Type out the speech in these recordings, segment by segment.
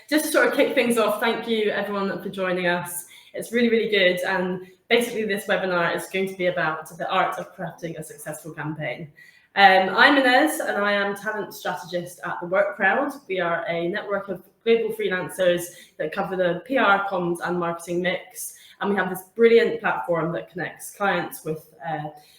Just to sort of kick things off, thank you everyone for joining us. It's really, really good. And basically this webinar is going to be about the art of crafting a successful campaign. I'm Inez and I am talent strategist at The Work Crowd. We are a network of global freelancers that cover the PR, comms and marketing mix. And we have this brilliant platform that connects clients with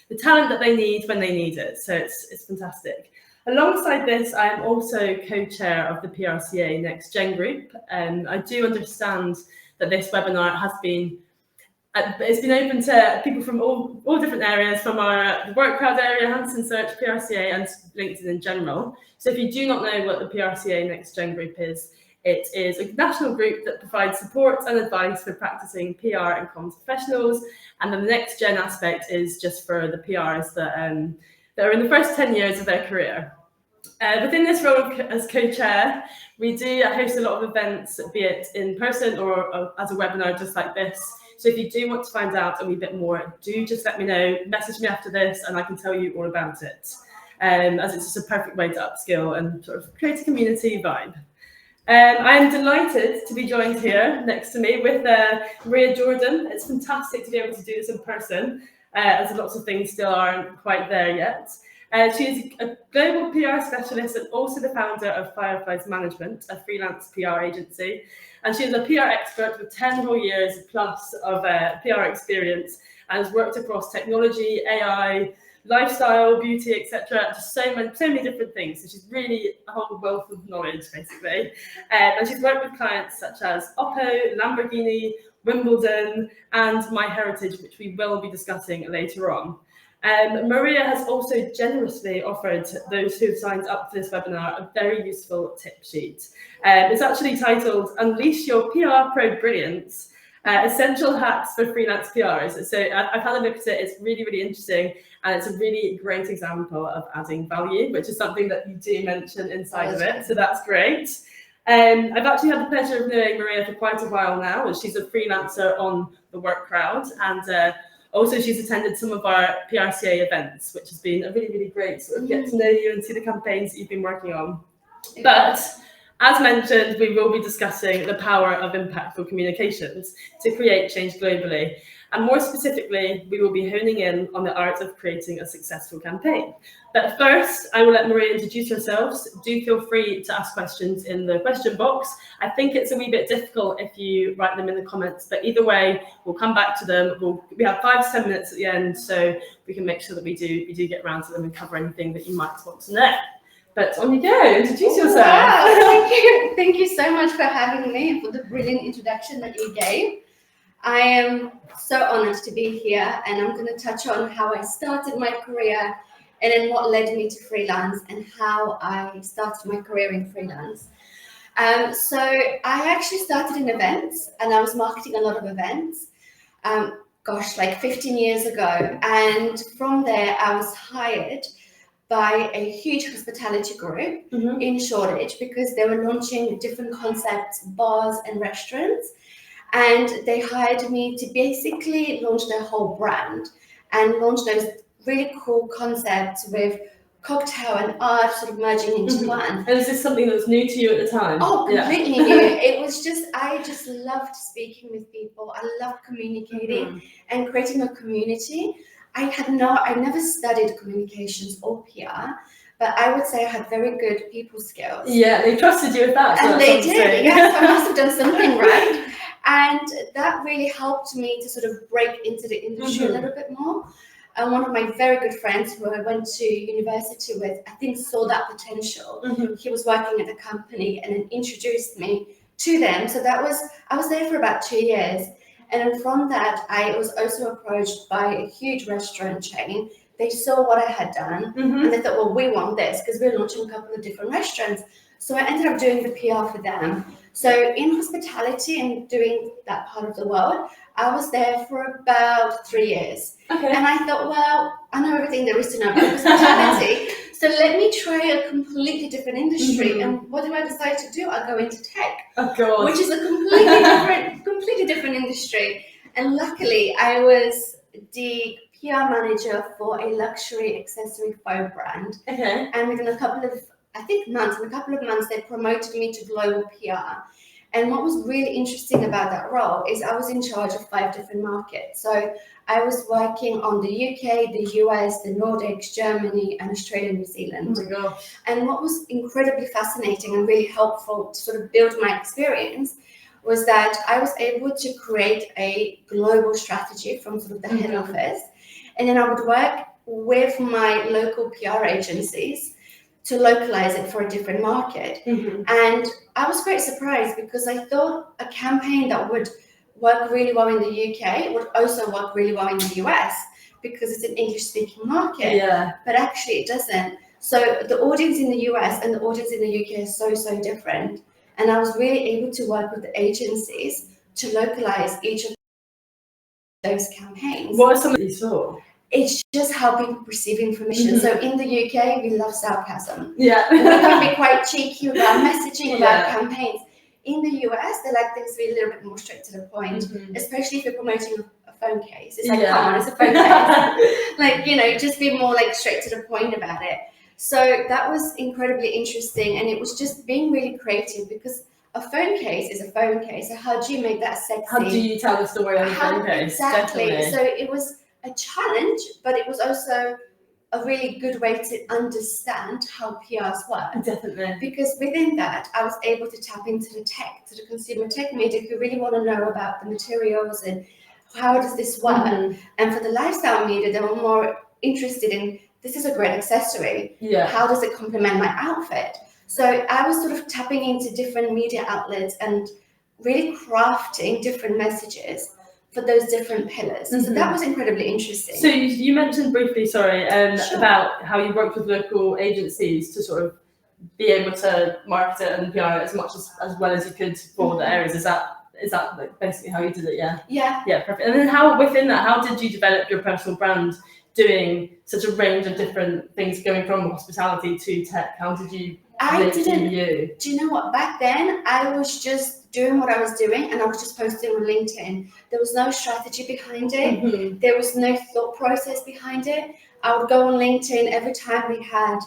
the talent that they need when they need it. So it's fantastic. Alongside this, I am also co-chair of the PRCA Next Gen group. I do understand that this webinar has been it's been open to people from all different areas, from the Work Crowd area, Hanson Search, PRCA, and LinkedIn in general. So if you do not know what the PRCA Next Gen group is, it is a national group that provides support and advice for practicing PR and comms professionals. And then the Next Gen aspect is just for the PRs that are in the first 10 years of their career. Within this role as co-chair, we do host a lot of events, be it in person or as a webinar just like this. So if you do want to find out a wee bit more, do just let me know, message me after this and I can tell you all about it, as it's just a perfect way to upskill and sort of create a community vibe. I'm delighted to be joined here next to me with Maria Jordan. It's fantastic to be able to do this in person, as lots of things still aren't quite there yet. She is a global PR specialist and also the founder of Fireflies Management, a freelance PR agency. And she is a PR expert with 10 whole years plus of PR experience and has worked across technology, AI, lifestyle, beauty, etc. Just so many different things. So she's really a whole wealth of knowledge, basically. And she's worked with clients such as Oppo, Lamborghini, Wimbledon, and MyHeritage, which we will be discussing later on. Maria has also generously offered those who have signed up for this webinar a very useful tip sheet. It's actually titled Unleash Your PR Pro Brilliance, Essential Hacks for Freelance PRs. So I've had a look at it, it's really, really interesting, and it's a really great example of adding value, which is something that you do mention inside of it, so that's great. I've actually had the pleasure of knowing Maria for quite a while now, and she's a freelancer on The Work Crowd, and also, she's attended some of our PRCA events, which has been a really, really great sort of get to know you and see the campaigns that you've been working on. But as mentioned, we will be discussing the power of impactful communications to create change globally. And more specifically, we will be honing in on the art of creating a successful campaign. But first, I will let Maria introduce herself. Do feel free to ask questions in the question box. I think it's a wee bit difficult if you write them in the comments, but either way, we'll come back to them. We have 5 to 10 minutes at the end, so we can make sure that we do get around to them and cover anything that you might want to know. But on you go, introduce yourself. Wow, thank you so much for having me and for the brilliant introduction that you gave. I am so honored to be here, and I'm going to touch on how I started my career and then what led me to freelance and how I started my career in freelance. So I actually started in events, and I was marketing a lot of events, like 15 years ago. And from there, I was hired by a huge hospitality group in Shoreditch because they were launching different concepts, bars and restaurants. And they hired me to basically launch their whole brand and launch those really cool concepts with cocktail and art sort of merging into one. And is this something that was new to you at the time? Oh, completely new. It was just, I just loved speaking with people. I loved communicating and creating a community. I never studied communications or PR, but I would say I had very good people skills. Yeah, they trusted you with that. And they did, yes, I must have done something right. And that really helped me to sort of break into the industry a little bit more. And one of my very good friends who I went to university with, I think saw that potential. He was working at a company and then introduced me to them. So I was there for about 2 years. And then from that, I was also approached by a huge restaurant chain. They saw what I had done and they thought, well, we want this because we're launching a couple of different restaurants. So I ended up doing the PR for them. So in hospitality and doing that part of the world, I was there for about 3 years. Okay. And I thought, well, I know everything there is to know about hospitality. So let me try a completely different industry. And what do I decide to do? I go into tech, which is a completely different industry. And luckily, I was the PR manager for a luxury accessory phone brand. Okay. And within a couple of I think months, in a couple of months, they promoted me to global PR. And what was really interesting about that role is I was in charge of 5 different markets. So I was working on the UK, the US, the Nordics, Germany, and Australia, New Zealand. Oh my gosh. And what was incredibly fascinating and really helpful to sort of build my experience was that I was able to create a global strategy from sort of the head office. And then I would work with my local PR agencies to localize it for a different market. And I was quite surprised because I thought a campaign that would work really well in the UK would also work really well in the US because it's an English-speaking market. But actually it doesn't. So the audience in the US and the audience in the UK is so different. And I was really able to work with the agencies to localize each of those campaigns. What are some of these for? It's just how people perceive information. So in the UK, we love sarcasm. We We can be quite cheeky about messaging, about Yeah. campaigns. In the US, they like things to be a little bit more straight to the point, especially if you're promoting a phone case. It's like, come on, it's a phone case. Like, you know, just be more like straight to the point about it. So that was incredibly interesting. And it was just being really creative because a phone case is a phone case. So how do you make that sexy? How do you tell the story on the phone case? Exactly. Definitely. So it was a challenge, but it was also a really good way to understand how PRs work. Definitely. Because within that, I was able to tap into the tech, to the consumer tech media who really want to know about the materials and how does this work. And for the lifestyle media, they were more interested in, this is a great accessory. How does it complement my outfit? So I was sort of tapping into different media outlets and really crafting different messages for those different pillars. So that was incredibly interesting. So you mentioned briefly, sorry, Sure. about how you worked with local agencies to sort of be able to market it and PR it as well as you could for the areas. Is that like basically how you did it? Yeah, perfect. And then how within that, how did you develop your personal brand doing such a range of different things going from hospitality to tech? How did you Do you know what? Back then, I was just doing what I was doing and I was just posting on LinkedIn. There was no strategy behind it. There was no thought process behind it. I would go on LinkedIn every time we had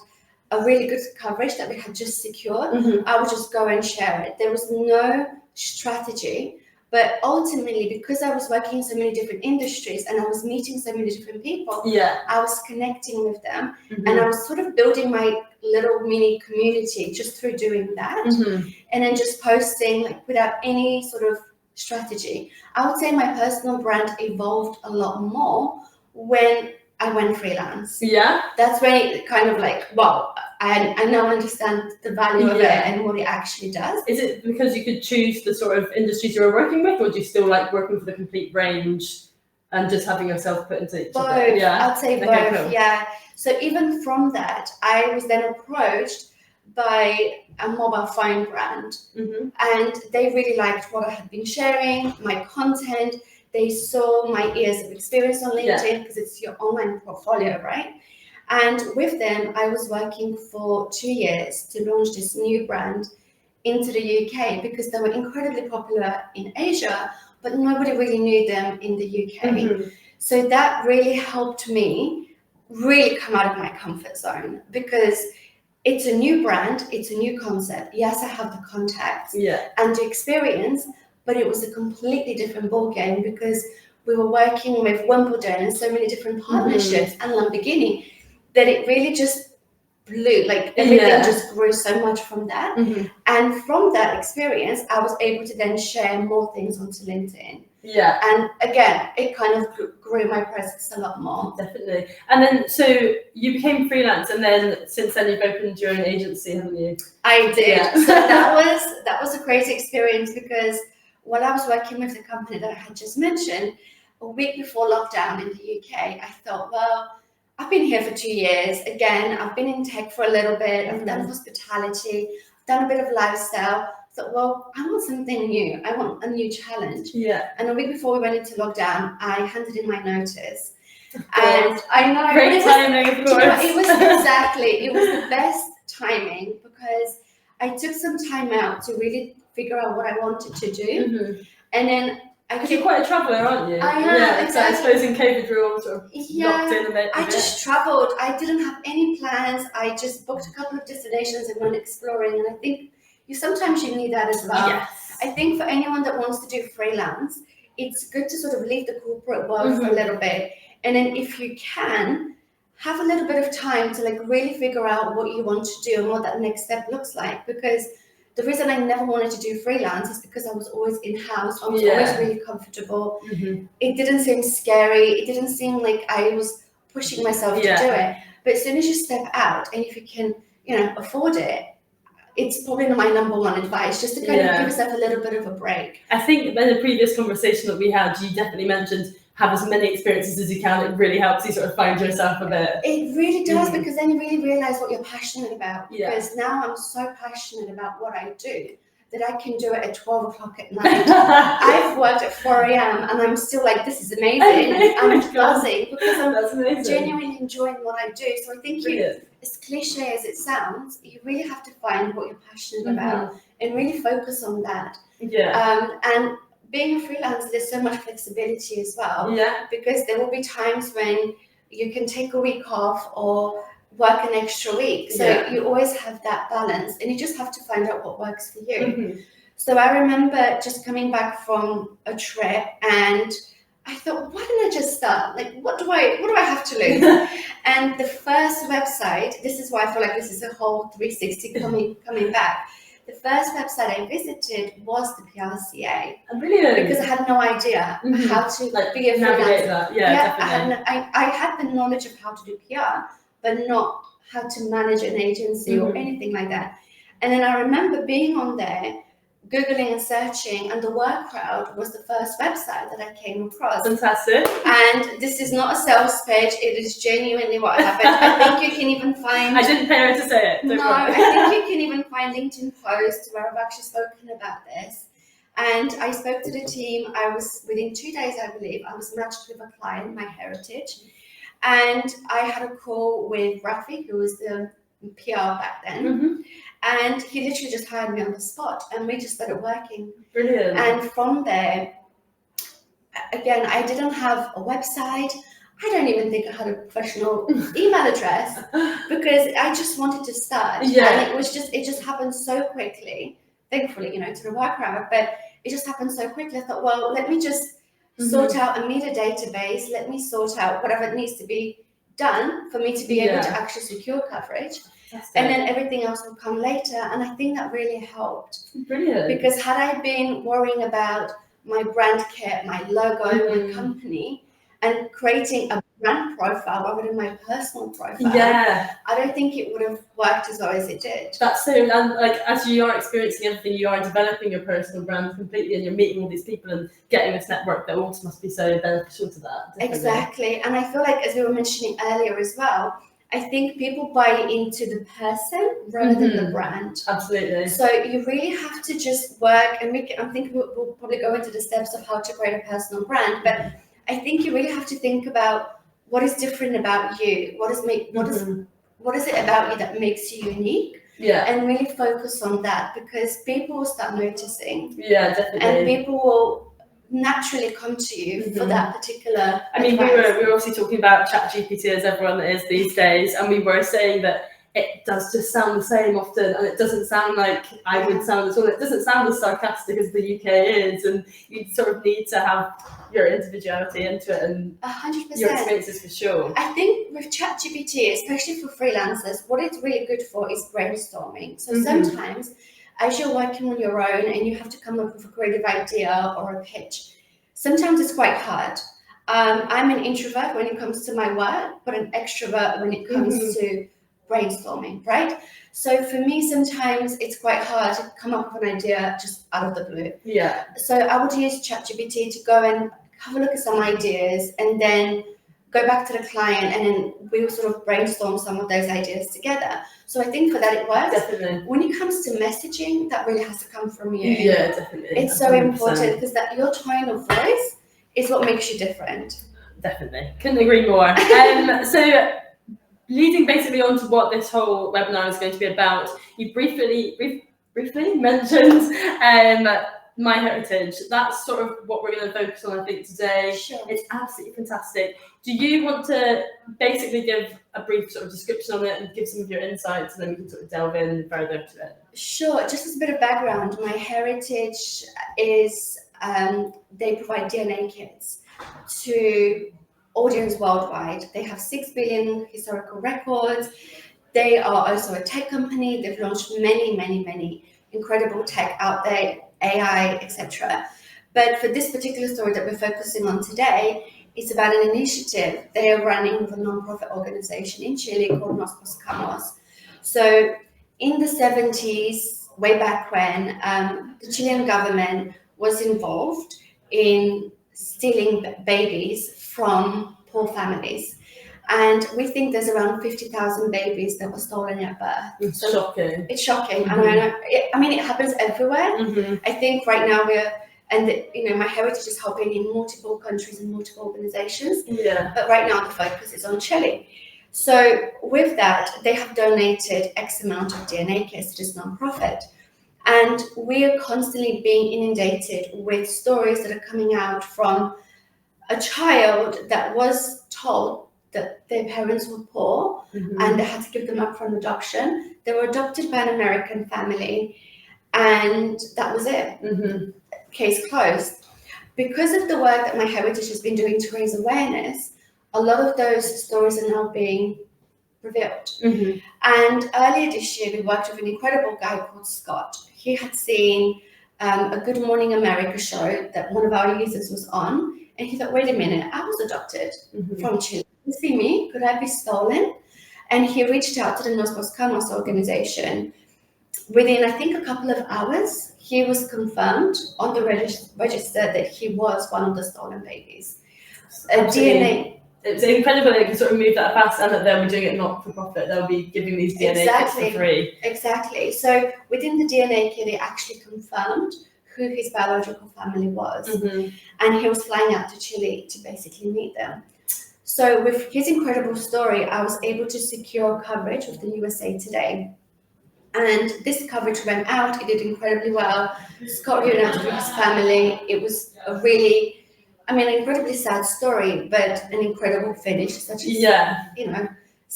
a really good coverage that we had just secured. I would just go and share it. There was no strategy. But ultimately, because I was working in so many different industries and I was meeting so many different people, I was connecting with them and I was sort of building my little mini community just through doing that and then just posting like without any sort of strategy. I would say my personal brand evolved a lot more when I went freelance. That's when it kind of like, wow, I now understand the value of it and what it actually does. Is it because you could choose the sort of industries you were working with, or do you still like working for the complete range and just having yourself put into each both? of it? I'd say both. Cool. So even from that, I was then approached by a mobile phone brand and they really liked what I had been sharing, my content. They saw my years of experience on LinkedIn because it's your online portfolio, right? And with them, I was working for 2 years to launch this new brand into the UK because they were incredibly popular in Asia, but nobody really knew them in the UK. So that really helped me really come out of my comfort zone because it's a new brand, it's a new concept. Yes, I have the contacts and the experience, but it was a completely different ballgame because we were working with Wimbledon and so many different partnerships and Lamborghini that it really just blew, like everything just grew so much from that. And from that experience, I was able to then share more things onto LinkedIn. And again, it kind of grew my presence a lot more. Definitely. And then, so you became freelance, and then since then you've opened your own agency, haven't you? I did. So that was a crazy experience because while I was working with the company that I had just mentioned, a week before lockdown in the UK, I thought, well, I've been here for 2 years. Again, I've been in tech for a little bit. I've done hospitality. I've done a bit of lifestyle. I thought, well, I want something new. I want a new challenge. And a week before we went into lockdown, I handed in my notice. And I know. Great timing, of course. It was the best timing because I took some time out to really figure out what I wanted to do. And then Because you're quite a traveller, aren't you? I am, Yeah, exactly. so I suppose in COVID we're all sort of Yeah, locked in a bit. I just travelled. I didn't have any plans. I just booked a couple of destinations and went exploring. And I think sometimes you need that as well. Yes. I think for anyone that wants to do freelance, it's good to sort of leave the corporate world for a little bit. And then if you can, have a little bit of time to like really figure out what you want to do and what that next step looks like. Because the reason I never wanted to do freelance is because I was always in-house. I was always really comfortable. It didn't seem scary. It didn't seem like I was pushing myself to do it. But as soon as you step out and if you can, afford it, it's probably my number one advice, just to kind of give yourself a little bit of a break. I think in the previous conversation that we had, you definitely mentioned have as many experiences as you can. It really helps you sort of find yourself a bit. It really does, because then you really realize what you're passionate about. Because now I'm so passionate about what I do that I can do it at 12 o'clock at night. I've worked at 4 a.m. and I'm still like, this is amazing. I'm buzzing because I'm genuinely enjoying what I do. So I think as cliche as it sounds, you really have to find what you're passionate about and really focus on that. And being a freelancer, there's so much flexibility as well. Because there will be times when you can take a week off or work an extra week. So you always have that balance, and you just have to find out what works for you. So I remember just coming back from a trip, and I thought, why didn't I just start? Like, what do I have to lose? And the first website, this is why I feel like this is a whole 360 coming back. The first website I visited was the PRCA. Brilliant. Because I had no idea how to be a freelancer. I had the knowledge of how to do PR, but not how to manage an agency or anything like that. And then I remember being on there, Googling and searching, and the Work Crowd was the first website that I came across. Fantastic. And this is not a sales pitch, it is genuinely what happened. I think you can even find... I didn't pay her to say it. I think you can even find LinkedIn posts where I've actually spoken about this. And I spoke to the team. I was, within 2 days, I believe, I was matched with a client, MyHeritage. And I had a call with Rafi, who was the PR back then. And he literally just hired me on the spot, and we just started working. Brilliant. And from there, again, I didn't have a website. I don't even think I had a professional email address because I just wanted to start. And it just happened so quickly, thankfully, to the workaround, but it just happened so quickly. I thought, well, let me just sort out a media database. Let me sort out whatever needs to be done for me to be able to actually secure coverage. And then everything else will come later. And I think that really helped. Brilliant. Because had I been worrying about my brand kit, my logo, my company, and creating a brand profile rather than my personal profile, I don't think it would have worked as well as it did. That's so, and like as you are experiencing everything, you are developing your personal brand completely, and you're meeting all these people and getting this network that also must be so beneficial to that. Definitely. Exactly. And I feel like, as we were mentioning earlier as well, I think people buy into the person rather than the brand. Absolutely. So you really have to just work, and I think we'll probably go into the steps of how to create a personal brand, but I think you really have to think about what is different about you, what is it about you that makes you unique, and really focus on that, because people will start noticing. Definitely. And people will naturally come to you for that particular advice. We were obviously talking about ChatGPT, as everyone is these days, and we were saying that it does just sound the same often, and it doesn't sound like I would sound at all. It doesn't sound as sarcastic as the UK is, and you sort of need to have your individuality into it and 100%. Your experiences for sure. I think with ChatGPT, especially for freelancers, what it's really good for is brainstorming. So sometimes, as you're working on your own and you have to come up with a creative idea or a pitch, sometimes it's quite hard. I'm an introvert when it comes to my work, but an extrovert when it comes to brainstorming, right? So for me, sometimes it's quite hard to come up with an idea just out of the blue. So I would use ChatGPT to go and have a look at some ideas and then go back to the client, and then we will sort of brainstorm some of those ideas together. So I think for that it works. Definitely. When it comes to messaging, that really has to come from you. Yeah, definitely. It's so 100%. Important, because that your tone of voice is what makes you different. Definitely. Couldn't agree more. So leading basically on to what this whole webinar is going to be about, you briefly mentioned MyHeritage. That's sort of what we're going to focus on, I think, today. Sure. It's absolutely fantastic. Do you want to basically give a brief sort of description on it and give some of your insights, and then we can sort of delve in further to it? Sure. Just as a bit of background, MyHeritage is they provide DNA kits to audience worldwide. They have 6 billion historical records. They are also a tech company. They've launched many incredible tech out there, AI, etc. But for this particular story that we're focusing on today, it's about an initiative they are running with a non-profit organization in Chile called Nos Buscamos. So in the 70s, way back when, the Chilean government was involved in stealing babies from poor families. And we think there's around 50,000 babies that were stolen at birth. It's shocking. It's shocking. Mm-hmm. I mean, it happens everywhere. Mm-hmm. I think right now MyHeritage is helping in multiple countries and multiple organizations. Yeah. But right now the focus is on Chile. So with that, they have donated X amount of DNA kits to this nonprofit. And we are constantly being inundated with stories that are coming out from a child that was told that their parents were poor, Mm-hmm. and they had to give them up for an adoption. They were adopted by an American family, and that was it. Mm-hmm. Case closed. Because of the work that MyHeritage has been doing to raise awareness, a lot of those stories are now being revealed. Mm-hmm. And earlier this year, we worked with an incredible guy called Scott. He had seen a Good Morning America show that one of our users was on, and he thought, wait a minute, I was adopted Mm-hmm. from Chile. See me, could I be stolen? And he reached out to the Nos Buscamos organization. Within, I think, a couple of hours, he was confirmed on the register that he was one of the stolen babies. DNA. It's incredible that they can sort of move that fast, and that they'll be doing it not for profit. They'll be giving these DNA kits for free. Exactly. So within the DNA kit, they actually confirmed who his biological family was. Mm-hmm. And he was flying out to Chile to basically meet them. So with his incredible story, I was able to secure coverage with the USA Today. And this coverage went out. It did incredibly well. Scott reunited with his family. It was a really, an incredibly sad story, but an incredible finish. Such as,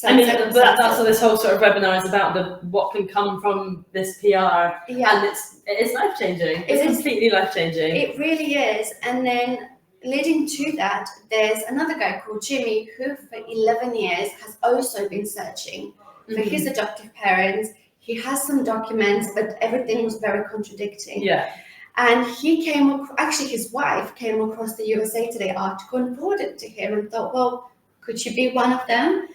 that's what this whole sort of webinar is about, what can come from this PR. Yeah. And it's life-changing. It's completely life-changing. It really is. And then leading to that, there's another guy called Jimmy who for 11 years has also been searching for his adoptive parents. He has some documents, but everything was very contradicting. Yeah. And he his wife came across the USA Today article and forwarded it to him and thought, well, could you be one of them?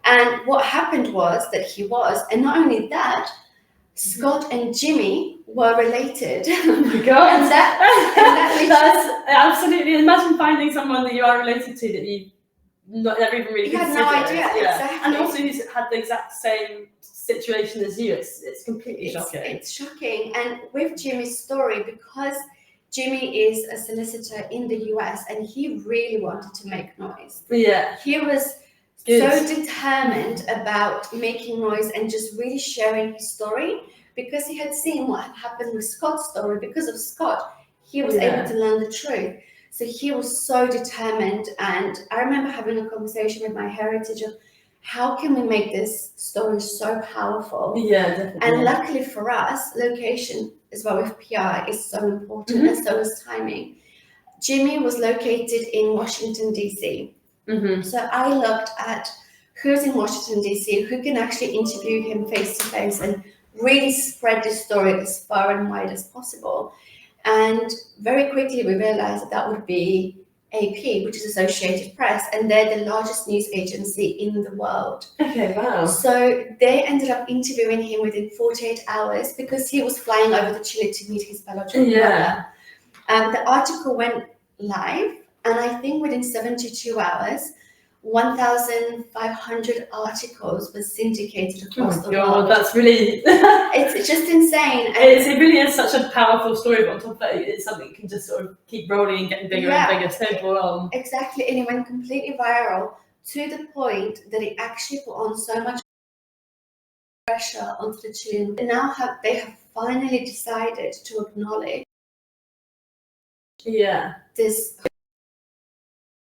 And what happened was that he was, and not only that, Scott and Jimmy were related. Oh my God. and that that's absolutely, imagine finding someone that you are related to that you never even really had considered. no idea. Yeah. Exactly. And also who's had the exact same situation as you. It's completely shocking. It's shocking. And with Jimmy's story, because Jimmy is a solicitor in the US and he really wanted to make noise. Yeah. He was so determined about making noise and just really sharing his story, because he had seen what had happened with Scott's story. Because of Scott, he was able to learn the truth. So he was so determined. And I remember having a conversation with MyHeritage of how can we make this story so powerful? Yeah, definitely. And luckily for us, location as well with PR is so important, and so is timing. Jimmy was located in Washington, D.C. So I looked at who's in Washington, D.C., who can actually interview him face to face and really spread this story as far and wide as possible. And very quickly we realized that would be AP, which is Associated Press, and they're the largest news agency in the world. Okay, wow. So they ended up interviewing him within 48 hours because he was flying over to Chile to meet his biological brother. The article went live, and I think within 72 hours, 1,500 articles were syndicated across the world. That's really... it's just insane. And it really is such a powerful story, but on top of that, it's something that can just sort of keep rolling and getting bigger and bigger, snowball on. Exactly, and it went completely viral to the point that it actually put on so much pressure onto the Chilean. Now they have finally decided to acknowledge this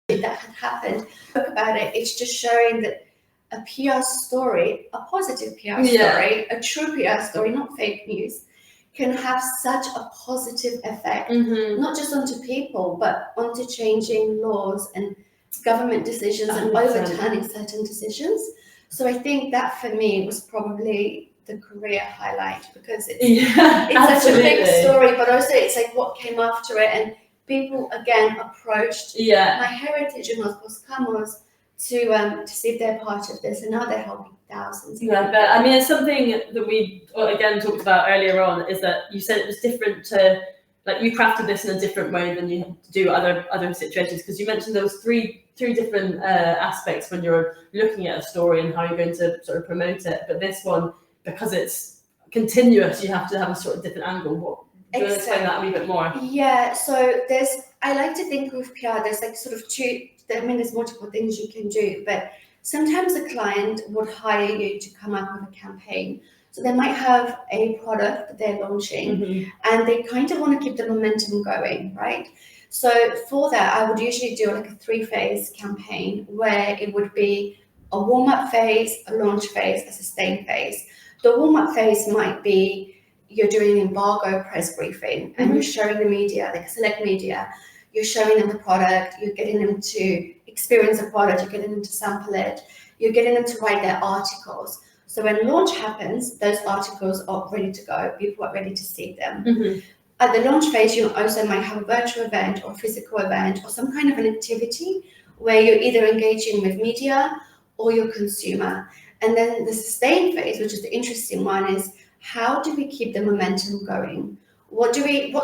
that had happened. Talk about it. It's just showing that a PR story, a positive PR story, a true PR story, not fake news, can have such a positive effect, not just onto people, but onto changing laws and government decisions 100%. and overturning certain decisions. So I think that for me was probably the career highlight, because it's such a big story, but also it's like what came after it, and people again approached MyHeritage and Los Camos to see if they're part of this, and now they're helping thousands. Yeah, but I mean, it's something that we again talked about earlier on, is that you said it was different to, like, you crafted this in a different way than you do other situations, because you mentioned there was three different aspects when you're looking at a story and how you're going to sort of promote it. But this one, because it's continuous, you have to have a sort of different angle. Do you want to explain that a wee bit more? Yeah, so I like to think with PR, there's like sort of two, I mean, there's multiple things you can do, but sometimes a client would hire you to come up with a campaign. So they might have a product that they're launching, and they kind of want to keep the momentum going, right? So for that, I would usually do like a 3-phase campaign, where it would be a warm-up phase, a launch phase, a sustain phase. The warm-up phase might be you're doing an embargo press briefing, and you're showing the media, like select media, you're showing them the product, you're getting them to experience the product, you're getting them to sample it, you're getting them to write their articles. So when launch happens, those articles are ready to go, people are ready to see them. At the launch phase, you also might have a virtual event or physical event or some kind of an activity where you're either engaging with media or your consumer. And then the sustain phase, which is the interesting one, is how do we keep the momentum going? What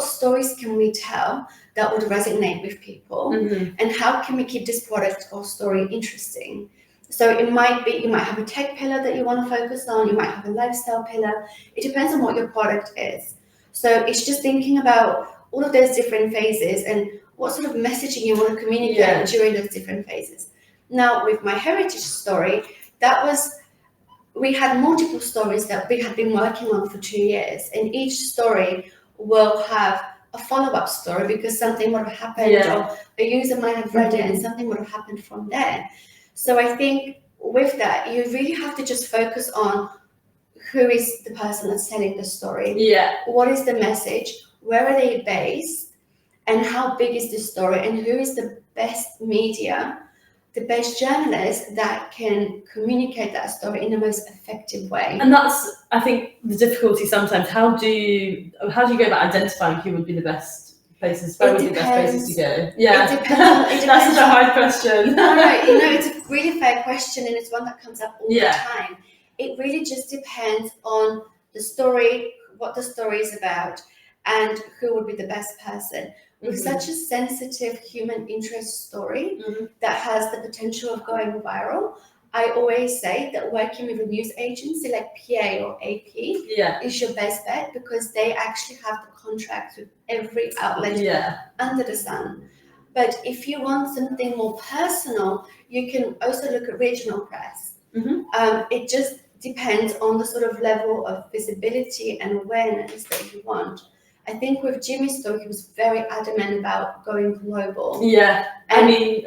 stories can we tell that would resonate with people? And how can we keep this product or story interesting? So it might be, you might have a tech pillar that you want to focus on, you might have a lifestyle pillar. It depends on what your product is. So it's just thinking about all of those different phases and what sort of messaging you want to communicate during those different phases. Now, with MyHeritage story, we had multiple stories that we had been working on for 2 years, and each story will have a follow-up story because something would have happened, or a user might have read it and something would have happened from there. So I think with that, you really have to just focus on who is the person that's telling the story. What is the message? Where are they based? And how big is the story? And who is the best media, the best journalist that can communicate that story in the most effective way? And that's, I think, the difficulty sometimes. How do you go about identifying who would be the best places? Where would be the best places to go? It depends. That's such a hard question. No, it's a really fair question, and it's one that comes up all the time. It really just depends on the story, what the story is about, and who would be the best person. With such a sensitive human interest story that has the potential of going viral, I always say that working with a news agency like PA or AP is your best bet, because they actually have the contracts with every outlet under the sun. But if you want something more personal, you can also look at regional press. It just depends on the sort of level of visibility and awareness that you want. I think with Jimmy's story, he was very adamant about going global. I mean,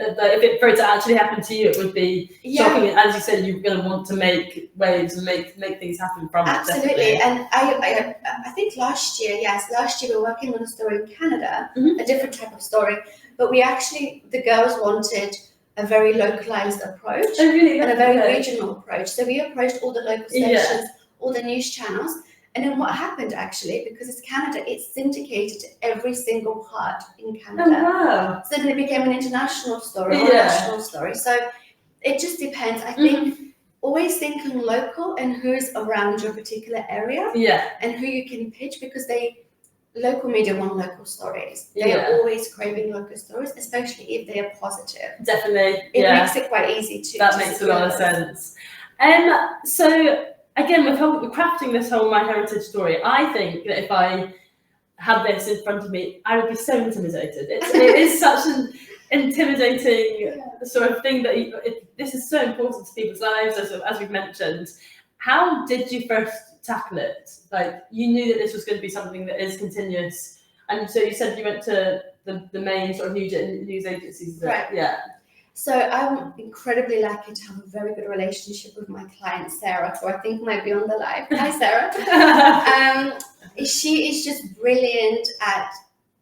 for it to actually happen to you, it would be shocking. As you said, you're going to want to make waves and make things happen from it. Absolutely. And I think last year we were working on a story in Canada, a different type of story, but the girls wanted a very localized approach and a very regional approach. So we approached all the local stations, all the news channels. And then what happened, actually, because it's Canada, it's syndicated to every single part in Canada. So then it became an international story or a national story. So it just depends. I think always thinking local and who's around your particular area and who you can pitch, because local media want local stories. They are always craving local stories, especially if they are positive. Definitely. It makes it quite easy to. That makes a lot of sense. So again, with crafting this whole MyHeritage story, I think that if I had this in front of me, I would be so intimidated. It is such an intimidating sort of thing that this is so important to people's lives, as we've mentioned. How did you first tackle it? Like, you knew that this was going to be something that is continuous. And so you said you went to the main sort of news agencies. Right. Yeah. So I'm incredibly lucky to have a very good relationship with my client Sarah, who I think might be on the live. Hi, Sarah. She is just brilliant at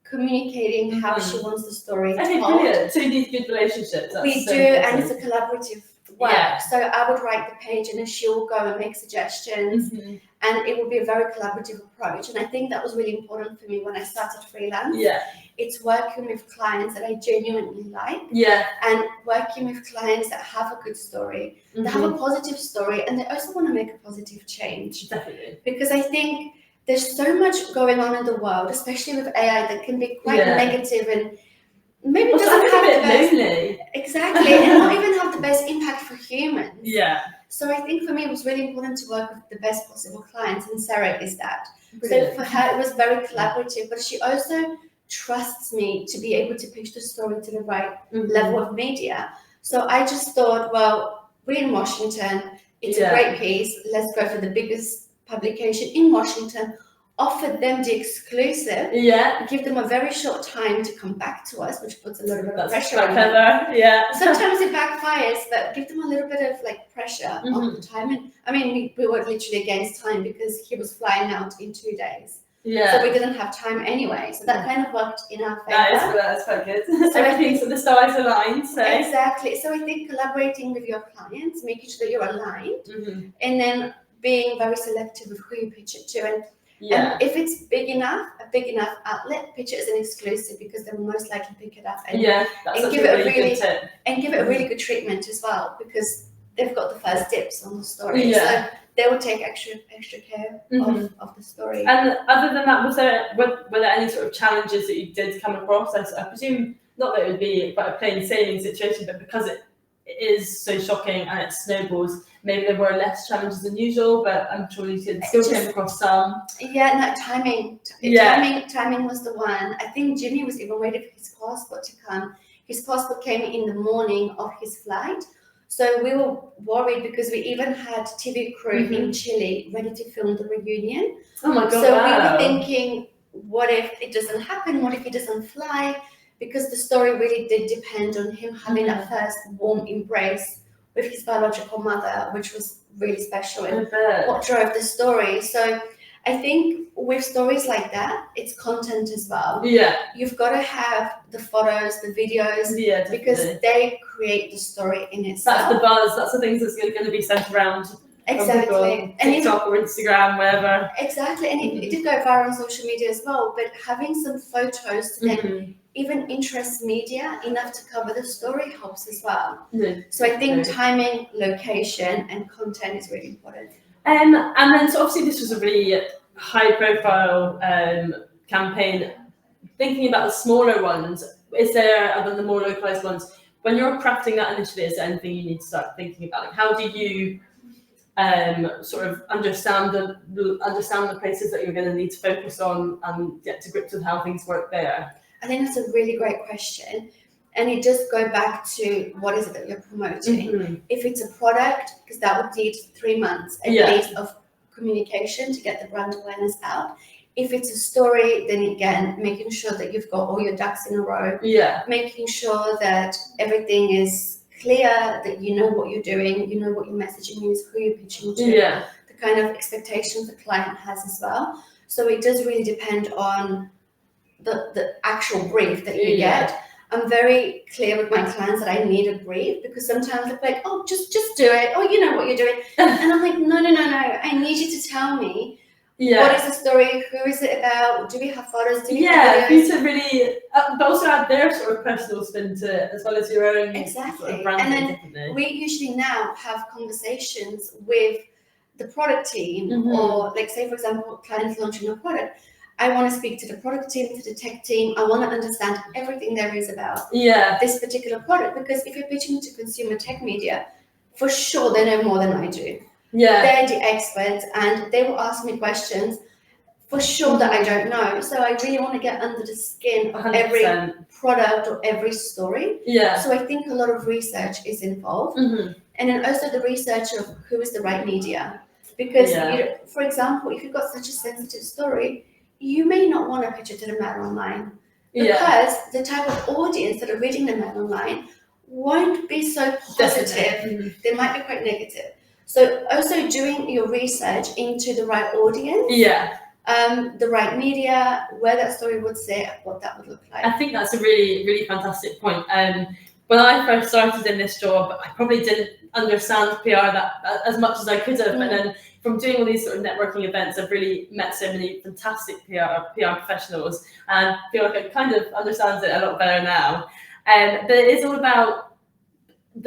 communicating how she wants the story Okay, told. brilliant. So you need good relationships. We do, and it's a collaborative work. Yeah. So I would write the page, and then she will go and make suggestions, and it will be a very collaborative approach. And I think that was really important for me when I started freelance. Yeah. It's working with clients that I genuinely like. Yeah. And working with clients that have a good story, that have a positive story, and they also want to make a positive change. Definitely. Because I think there's so much going on in the world, especially with AI, that can be quite negative and maybe doesn't have the best, lonely. exactly, and not even have the best impact for humans. Yeah. So I think for me it was really important to work with the best possible clients, and Sarah is that. Brilliant. So for her it was very collaborative, but she also trusts me to be able to pitch the story to the right level of media. So I just thought, well, we're in Washington, it's a great piece, let's go for the biggest publication in Washington, offer them the exclusive, give them a very short time to come back to us, which puts a little bit of pressure on them. Yeah. Sometimes it backfires, but give them a little bit of like pressure on the time. And I mean, we were literally against time because he was flying out in 2 days. Yeah. So we didn't have time anyway. So that kind of worked in our favor. That is quite good. So everything, so the stars aligned. So. Exactly. So I think collaborating with your clients, making sure that you're aligned, and then being very selective with who you pitch it to. And if it's a big enough outlet, pitch it as an exclusive because they will most likely pick it up and give it a really good tip. And give it a really good treatment as well because they've got the first dips on the story. Yeah. So they will take extra care of the story. And other than that, were there any sort of challenges that you did come across? I presume not that it would be quite a plain sailing situation, but because it is so shocking and it snowballs, maybe there were less challenges than usual, but I'm sure you still came across some. Yeah, no, timing was the one. I think Jimmy was even waiting for his passport to come. His passport came in the morning of his flight. So we were worried because we even had TV crew in Chile ready to film the reunion. Oh my God, so we were thinking, what if it doesn't happen? What if he doesn't fly? Because the story really did depend on him having that first warm embrace with his biological mother, which was really special and what drove the story. So I think with stories like that, it's content as well. Yeah. You've got to have the photos, the videos, because they create the story in itself. That's the buzz. That's the things that's going to be sent around. Exactly. And TikTok or Instagram, wherever. Exactly. And it did go viral on social media as well. But having some photos to then even interest media enough to cover the story helps as well. So I think timing, location, and content is really important. And then, so obviously this was a really high-profile campaign. Thinking about the smaller ones, is there, other than the more localized ones, when you're crafting that initially, is there anything you need to start thinking about? Like, how do you sort of understand the places that you're going to need to focus on and get to grips with how things work there? I think that's a really great question. And it does go back to what is it that you're promoting. If it's a product, because that would need 3 months at least of communication to get the brand awareness out. If it's a story, then again, making sure that you've got all your ducks in a row. Making sure that everything is clear, that you know what you're doing, you know what your messaging is, who you're pitching to, the kind of expectations the client has as well. So it does really depend on the actual brief that you get. I'm very clear with my clients that I need a brief because sometimes they're like, oh, just do it. Oh, you know what you're doing. And I'm like, no. I need you to tell me what is the story? Who is it about? Do we have photos? Do we have videos? You to really, but also add their sort of personal spin to it as well as your own exactly. Sort of branding. And then we usually now have conversations with the product team or like say, for example, clients launching a product. I want to speak to the product team, to the tech team. I want to understand everything there is about this particular product because if you're pitching to consumer tech media, for sure they know more than I do. They're the experts and they will ask me questions for sure that I don't know. So I really want to get under the skin of 100%. Every product or every story. So I think a lot of research is involved. And then also the research of who is the right media. Because, for example, if you've got such a sensitive story, you may not want to pitch it to the man online, Yeah. because the type of audience that are reading the man online won't be so positive. They might be quite negative. So also doing your research into the right audience, Yeah. the right media, where that story would sit, what that would look like. I think that's a really, really fantastic point. When I first started in this job, I probably didn't understand PR as much as I could have. And then from doing all these sort of networking events, I've really met so many fantastic PR professionals, and feel like I kind of understand it a lot better now. But it is all about,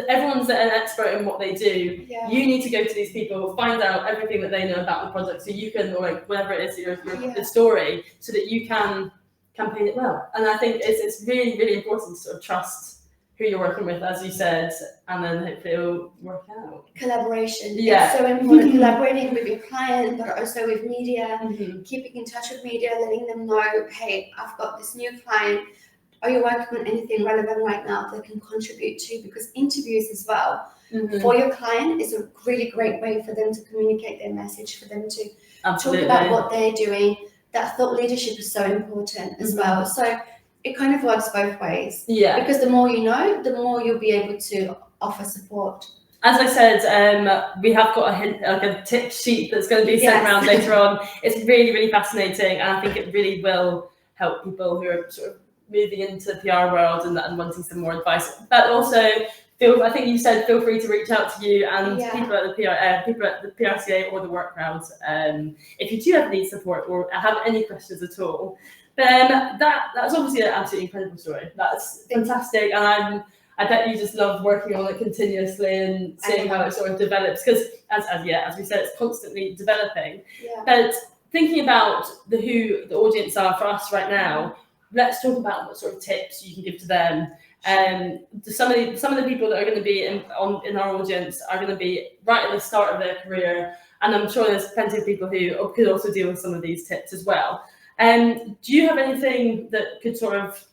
everyone's an expert in what they do. Yeah. You need to go to these people, find out everything that they know about the product, so you can, or like whatever it is, your story, so that you can campaign it well. And I think it's really, really important to sort of trust who you're working with, as you said, and then hopefully it'll work out. Collaboration. Yeah. It's so important. Collaborating with your client, but also with media, keeping in touch with media, letting them know, hey, I've got this new client. Are you working on anything relevant right now that can contribute to? Because interviews as well for your client is a really great way for them to communicate their message, for them to talk about what they're doing. That thought leadership is so important as well. So it kind of works both ways. Yeah. Because the more you know, the more you'll be able to offer support. As I said, we have got a tip sheet that's going to be sent around later on. It's really, really fascinating, and I think it really will help people who are sort of moving into the PR world and wanting some more advice. But also, I think you said feel free to reach out to you and people at the PRCA or the work crowd if you do have any support or have any questions at all. Then that's obviously an absolutely incredible story. That's fantastic, and I bet you just love working on it continuously and seeing how it sort of develops, because as we said, it's constantly developing. Yeah. But thinking about who the audience are for us right now, let's talk about what sort of tips you can give to them. Some of the people that are going to be in our audience are going to be right at the start of their career, and I'm sure there's plenty of people who could also deal with some of these tips as well. Do you have anything that could sort of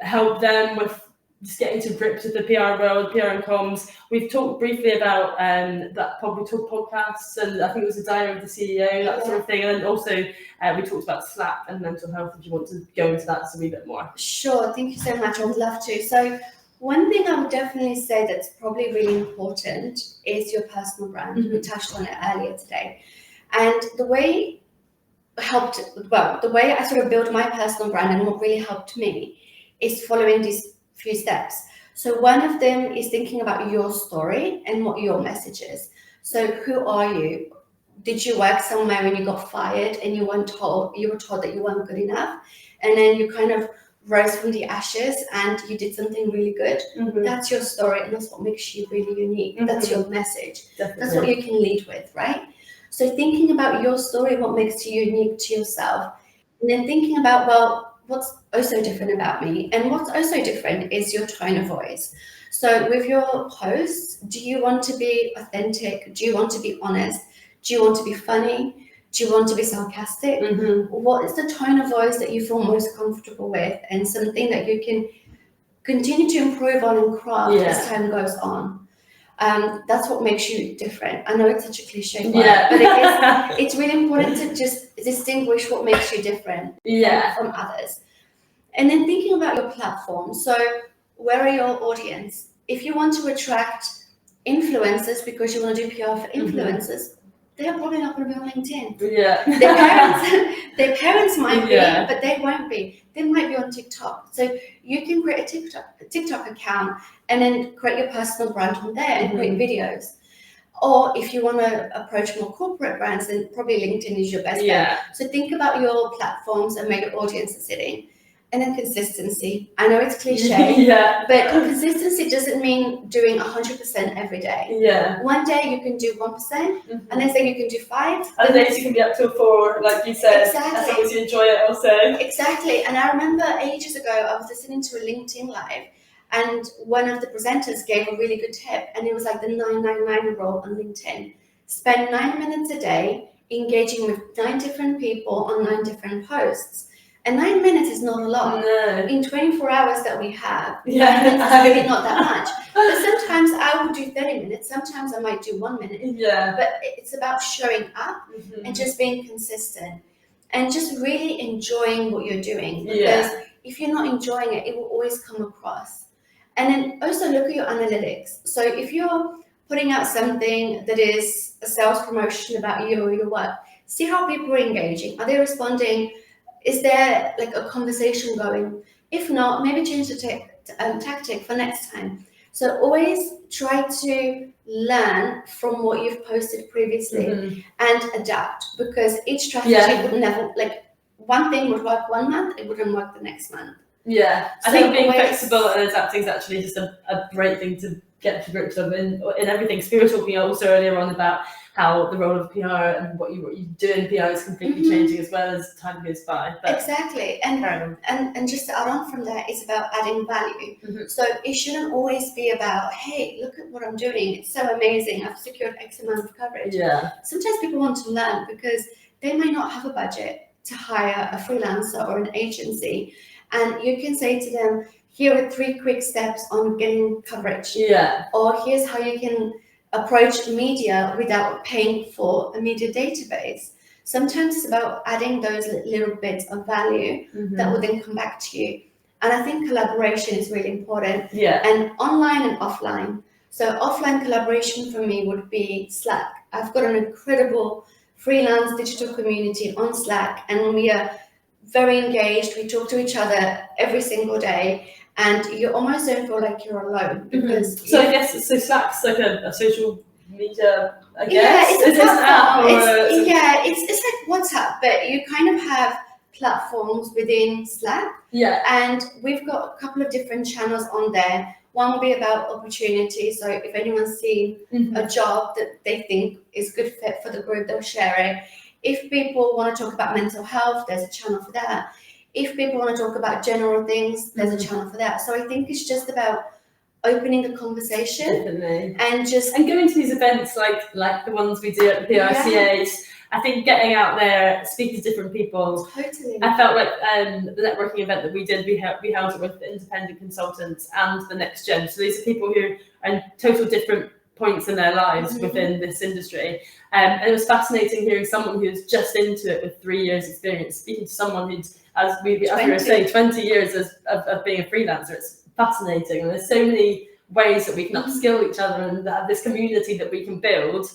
help them with just getting to grips with the PR world, PR and comms? We've talked briefly about that Probably Talk podcasts, and I think it was the Diary of the CEO, that sort of thing. And then also we talked about Slack and mental health, if you want to go into that just a wee bit more. Sure, thank you so much. I would love to. So one thing I would definitely say that's probably really important is your personal brand. We touched on it earlier today. And the way I sort of built my personal brand and what really helped me is following these few steps. So one of them is thinking about your story and what your message is. So who are you? Did you work somewhere when you got fired and you were told that you weren't good enough, and then you kind of rose from the ashes and you did something really good? That's your story, and that's what makes you really unique. That's your message. Definitely. That's what you can lead with, right? So thinking about your story, what makes you unique to yourself, and then thinking about, well, what's also different about me? And what's also different is your tone of voice. So with your posts, do you want to be authentic? Do you want to be honest? Do you want to be funny? Do you want to be sarcastic? What is the tone of voice that you feel most comfortable with, and something that you can continue to improve on and craft as time goes on? That's what makes you different. I know it's such a cliche word, but it's really important to just distinguish what makes you different from others. And then thinking about your platform. So where are your audience? If you want to attract influencers because you want to do PR for influencers, they're probably not going to be on LinkedIn. Their parents might be, but they won't be. They might be on TikTok. So you can create a TikTok account and then create your personal brand on there and create videos. Or if you want to approach more corporate brands, then probably LinkedIn is your best bet. So think about your platforms and where your audience is sitting. And then consistency. I know it's cliche, but consistency doesn't mean doing 100% every day. One day you can do 1%, and next day you can do 5. Other days you can be up to 4, like you said. As long as you enjoy it also. Exactly. And I remember ages ago, I was listening to a LinkedIn Live, and one of the presenters gave a really good tip, and it was like the 999 rule on LinkedIn. Spend 9 minutes a day engaging with 9 different people on 9 different posts. And 9 minutes is not a lot. No. In 24 hours that we have, 9 minutes is really not that much. But sometimes I will do 30 minutes. Sometimes I might do 1 minute. But it's about showing up and just being consistent. and just really enjoying what you're doing. Because if you're not enjoying it, it will always come across. And then also look at your analytics. So if you're putting out something that is a sales promotion about you or your work, see how people are engaging. Are they responding? Is there like a conversation going? If not, maybe change the tactic for next time. So always try to learn from what you've posted previously and adapt, because each strategy would never, like, one thing would work one month, it wouldn't work the next month. Yeah, I think being flexible and adapting is actually just a great thing to get to grips with in everything. So we were talking also earlier on about how the role of PR and what you do in PR is completely changing as well as time goes by. But exactly, and just to add on from that, it's about adding value. So it shouldn't always be about, hey, look at what I'm doing, it's so amazing, I've secured X amount of coverage. Sometimes people want to learn because they may not have a budget to hire a freelancer or an agency, and you can say to them, here are 3 quick steps on getting coverage. Or here's how you can approach media without paying for a media database. Sometimes it's about adding those little bits of value that will then come back to you. And I think collaboration is really important. And online and offline. So offline collaboration for me would be Slack. I've got an incredible freelance digital community on Slack, and we are very engaged. We talk to each other every single day, and you almost don't feel like you're alone. Because so I guess Slack's like a social media, I guess. Yeah, it's a platform. It's like WhatsApp, but you kind of have platforms within Slack. And we've got a couple of different channels on there. One will be about opportunities. So if anyone's seen a job that they think is good fit for the group, they'll share it. If people want to talk about mental health, there's a channel for that. If people want to talk about general things, there's a channel for that. So I think it's just about opening the conversation and going to these events like the ones we do at the PRCA. I think getting out there, speaking to different people. Totally. I felt like the networking event that we did, we held it with the independent consultants and the next gen. So these are people who are in total different points in their lives within this industry. And it was fascinating hearing someone who's just into it with 3 years experience, speaking to someone who's, as we were saying, 20 years of being a freelancer. It's fascinating. And there's so many ways that we can upskill each other and have this community that we can build.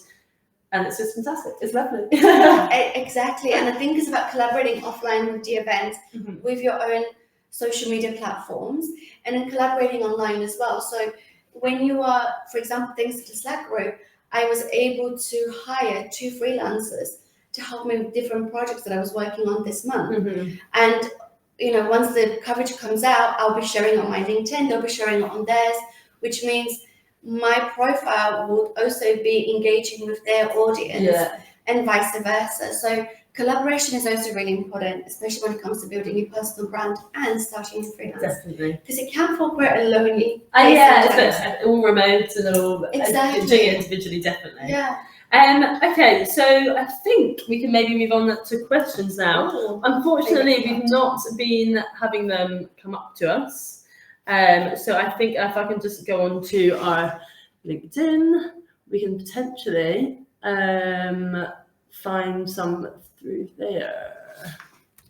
And it's just fantastic. It's lovely. Exactly. And I think it's about collaborating offline with the event, with your own social media platforms, and then collaborating online as well. So when you are, for example, thanks to the Slack group, I was able to hire 2 freelancers to help me with different projects that I was working on this month. And, you know, once the coverage comes out, I'll be sharing it on my LinkedIn, they'll be sharing it on theirs, which means my profile will also be engaging with their audience and vice versa. So collaboration is also really important, especially when it comes to building your personal brand and starting a freelance. Definitely. Because it can feel quite a lonely. It's all remote and all doing it individually, definitely. Okay, so I think we can maybe move on to questions now. Unfortunately, we've not been having them come up to us. So I think if I can just go on to our LinkedIn, we can potentially find some through there.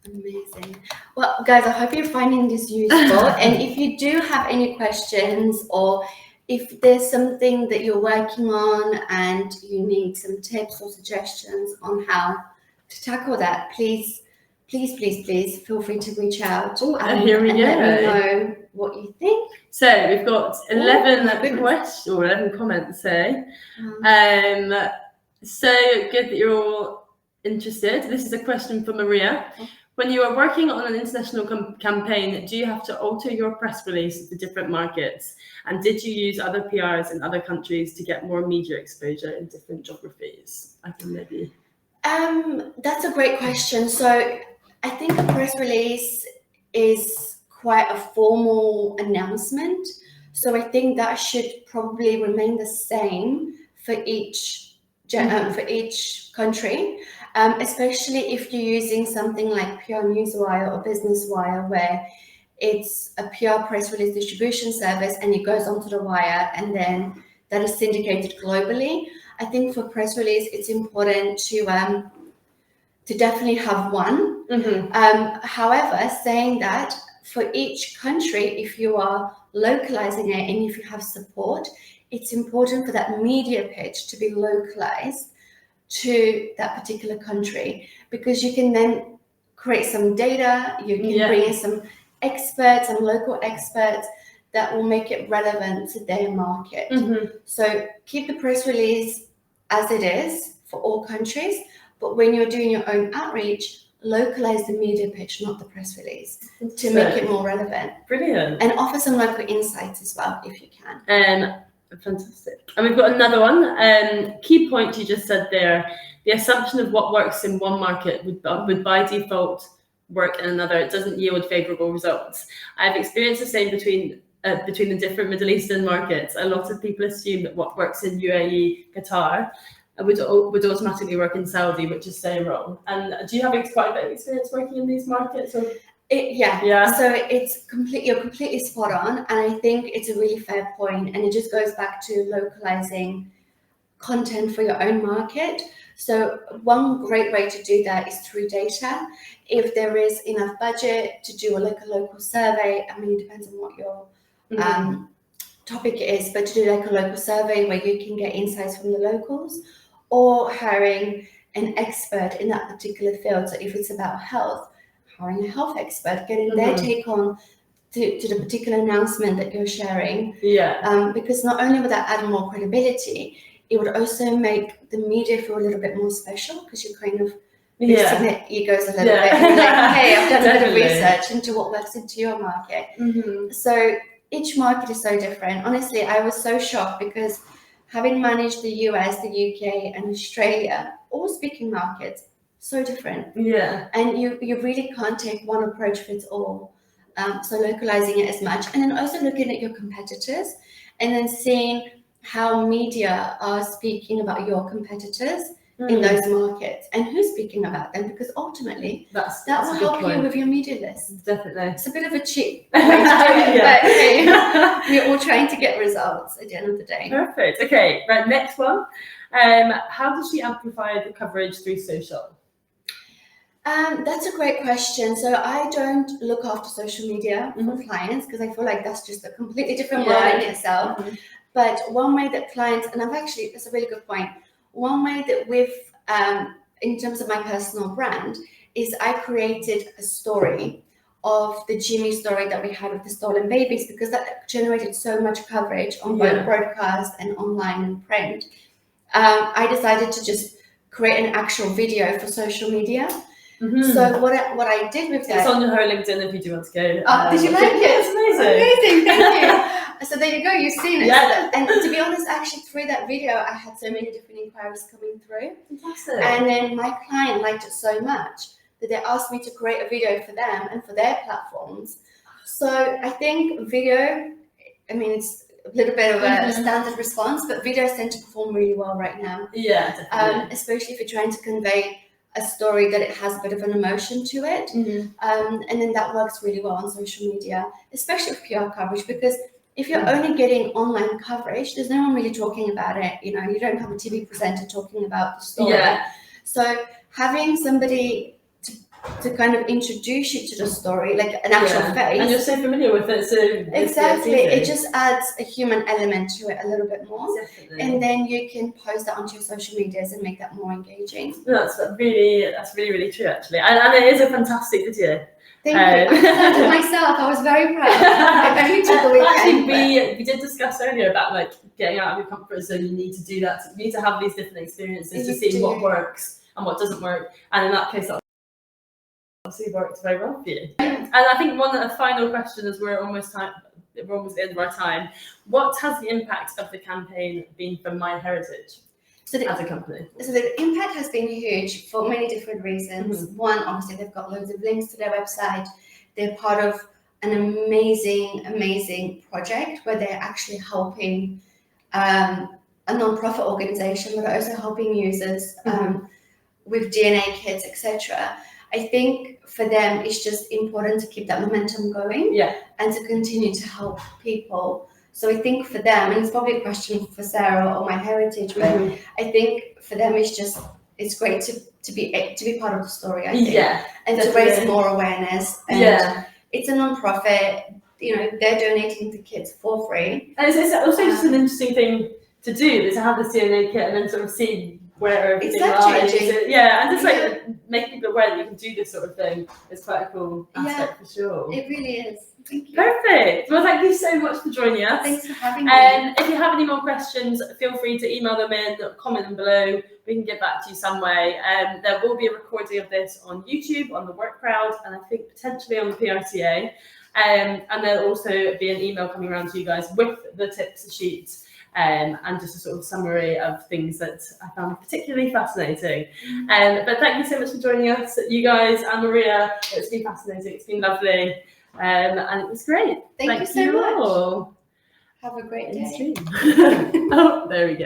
Amazing. Well, guys, I hope you're finding this useful. And if you do have any questions, or if there's something that you're working on and you need some tips or suggestions on how to tackle that, please feel free to reach out. Here we go. Let me know what you think. So we've got 11 questions or 11 comments. So good that you're all interested. This is a question for Maria. When you are working on an international campaign, do you have to alter your press release for different markets? And did you use other PRs in other countries to get more media exposure in different geographies? I can maybe. That's a great question. So I think a press release is quite a formal announcement. So I think that should probably remain the same for each country, especially if you're using something like PR Newswire or Business Wire, where it's a PR press release distribution service and it goes onto the wire and then that is syndicated globally. I think for press release, it's important to definitely have one. However, saying that, for each country, if you are localizing it and if you have support, it's important for that media pitch to be localized to that particular country, because you can then create some data, you can bring in some experts and local experts that will make it relevant to their market. So keep the press release as it is for all countries, but when you're doing your own outreach, localize the media pitch, not the press release, to make it more relevant. Brilliant. And offer some local insights as well, if you can. Fantastic. And we've got another one. Key point you just said there, the assumption of what works in one market would by default work in another. It doesn't yield favourable results. I've experienced the same between the different Middle Eastern markets. A lot of people assume that what works in UAE, Qatar, would automatically work in Saudi, which is so wrong. And do you have quite a bit of experience working in these markets? Or? Yeah. So you're completely spot on, and I think it's a really fair point, and it just goes back to localizing content for your own market. So one great way to do that is through data. If there is enough budget to do a local survey, I mean, it depends on what your topic is, but to do like a local survey where you can get insights from the locals, or hiring an expert in that particular field. So if it's about health, hiring a health expert, getting their take on to the particular announcement that you're sharing. Because not only would that add more credibility, it would also make the media feel a little bit more special, because you're kind of boosting their egos a little bit. And you're like, hey, I've done a bit of research into what works into your market. So each market is so different. Honestly, I was so shocked, because having managed the US, the UK, and Australia, all speaking markets, so different. And you really can't take one approach fits all. So localizing it as much, and then also looking at your competitors, and then seeing how media are speaking about your competitors in those markets, and who's speaking about them, because ultimately that will help you with your media list. Definitely. It's a bit of a cheat way to do it, but hey, we're all trying to get results at the end of the day. Perfect. Okay, right, next one. How does she amplify the coverage through social? That's a great question. So I don't look after social media for clients, because I feel like that's just a completely different world in itself. But one way that clients, and that's a really good point. One way that in terms of my personal brand, is I created a story of the Jimmy story that we had with the stolen babies, because that generated so much coverage on both broadcast and online and print. I decided to just create an actual video for social media. So what I did with that, it's on her LinkedIn if you do want to go. Did you like it? It's amazing. Amazing, thank you. So there you go, you've seen it. And to be honest, actually through that video, I had so many different inquiries coming through. Fantastic. And then my client liked it so much that they asked me to create a video for them and for their platforms. So I think video, I mean, it's a little bit of a standard response, but videos tend to perform really well right now. Definitely. Especially if you're trying to convey a story that it has a bit of an emotion to it. And then that works really well on social media, especially with PR coverage, because if you're only getting online coverage, there's no one really talking about it. You know, you don't have a TV presenter talking about the story. So having somebody to kind of introduce you to the story, like an actual face. And you're so familiar with it, so exactly, it just adds a human element to it a little bit more. Definitely. And then you can post that onto your social medias and make that more engaging. That's really true, actually, and it is a fantastic video. Thank you. I designed it myself. I was very proud. I only took the weekend. Actually, we did discuss earlier about like getting out of your comfort zone. You need to do that. You need to have these different experiences to see what works and what doesn't work. And in that case, that obviously worked very well for you. And I think a final question, as we're almost at the end of our time. What has the impact of the campaign been for MyHeritage? As a company. So the impact has been huge for many different reasons. One, obviously, they've got loads of links to their website. They're part of an amazing project where they're actually helping a non-profit organization, but also helping users with DNA kits, etc. I think for them, it's just important to keep that momentum going and to continue to help people. So I think for them, and it's probably a question for Sarah or MyHeritage, but I think for them it's great to be part of the story, I think. Yeah, and definitely. to raise more awareness. And Yeah. it's a non-profit. You know, they're donating to kids for free. And it's also just an interesting thing to do, to have this DNA kit and then sort of see where everything lies. Yeah, and just like make people aware that you can do this sort of thing is quite a cool aspect for sure. It really is. Thank you. Perfect. Well, thank you so much for joining us. Thanks for having me. If you have any more questions, feel free to email them in, comment them below. We can get back to you some way. There will be a recording of this on YouTube, on the Work Crowd, and I think potentially on the PRCA. And there'll also be an email coming around to you guys with the tips sheet. And just a sort of summary of things that I found particularly fascinating. But thank you so much for joining us, you guys, and Maria. It's been fascinating. It's been lovely. And it was great. Thank you so much. All. Have a great day. Oh, there we go.